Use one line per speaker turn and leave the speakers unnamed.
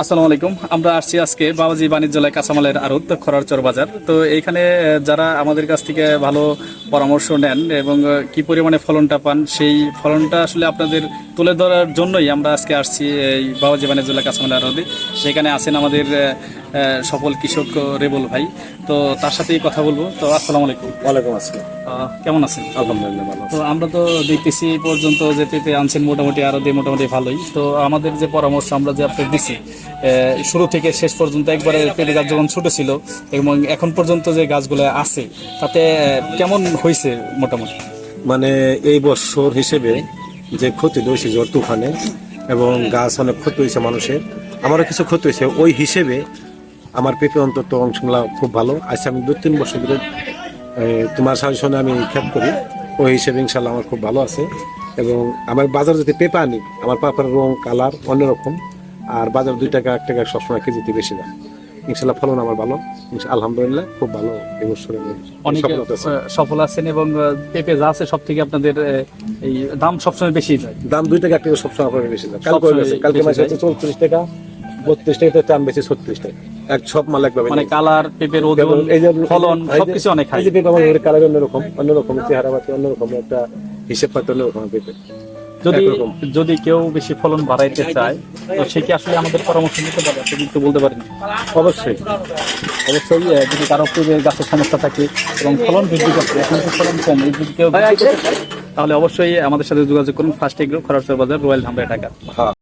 আসসালামু আলাইকুম। আমরা আসছি আজকে বাবাজি বাণিজ্যালয় কাঁচামালের আড়ত খরারচর বাজার। তো এইখানে যারা আমাদের কাছ থেকে ভালো পরামর্শ নেন এবং কি পরিমাণে ফলনটা পান, সেই ফলনটা আসলে আপনাদের তুলে ধরার জন্যই আমরা আজকে আসছি এই বাবাজি বাণিজ্যালয় কাঁচামালের আড়তে। সেখানে আছেন আমাদের সফল কৃষক রেবুল ভাই। তো তার সাথেই কথা বলবো। তো আসসালামু আলাইকুম।
ওয়ালাইকুম আসসালাম।
কেমন আছেন?
আলহামদুলিল্লাহ ভালো
তো
আছি।
আমরা তো দেখতেছি এই পর্যন্ত যে পেঁপে আনছেন মোটামুটি আরো দিয়ে মোটামুটি ভালোই। তো আমাদের যে পরামর্শ আমরা যে আপনাকে দিছি শুরু থেকে শেষ পর্যন্ত একবারে পেঁপে গাছ যখন ছোট ছিল এবং এখন পর্যন্ত যে গাছগুলো আছে তাতে কেমন হয়েছে মোটামুটি?
মানে এই বছর হিসেবে যে ক্ষতি হয়েছে ঝড় তুফানে এবং গাছ অনেক ক্ষতি হয়েছে মানুষের, আমারও কিছু ক্ষতি হয়েছে। ওই হিসেবে আমার পেঁপে অন্তত অংশগুলা খুব ভালো আছে। আমি 2-3 বছর ধরে তোমার সাজেশনে আমি খেত করি, ওই হিসেবে ইনশাল্লাহ আমার খুব ভালো আছে। এবং আমার বাজার যদি পেঁপে আনি, আমার পাপার রং কালার অন্যরকম, আর বাজার 2 টাকা 1 টাকা সবসময় কেজিতে বেশি দাম। ইনশাল্লাহ ফলন আমার ভালো, আলহামদুলিল্লাহ খুব ভালো এবছর।
অনেক সফল আছেন এবং পেঁপে যা আছে সব থেকে আপনাদের এই দাম সবসময় বেশি যায়।
দাম 2 টাকা 1 টাকা সবসময় আপনার বেশি দাম।
সবসময়
কালকে মাসে
বেশি
হচ্ছে 34 টাকা, 32 টাকা, তো দাম বেশি 36 টাকা। এক সব মাল একভাবে
মানে কালার, পেঁপের ওজন, ফলন সবকিছু অনেক হাই।
এই যে পেঁপে আমার কালার অন্যরকম চেহারা পাতি অন্যরকম, একটা হিসেব পাতি অন্যরকম পেঁপে।
যদি কেউ বেশি ফলন বাড়াইতে চায় তো সে কি আসলে আমাদের পরামর্শ নিতে পারে? আপনি একটু বলতে পারেন?
অবশ্যই
অবশ্যই যদি কারো পেঁপে গাছের সমস্যা থাকে এবং ফলন বৃদ্ধি করতে, এখন তো ফলন কম, এই যদি কেউ বৃদ্ধি করতে চায়, তাহলে অবশ্যই আমাদের সাথে যোগাযোগ করুন। ফার্স্ট এগ্রো, খরচর বাজার, রয়্যাল ধামরাই, ঢাকা।
হ্যাঁ।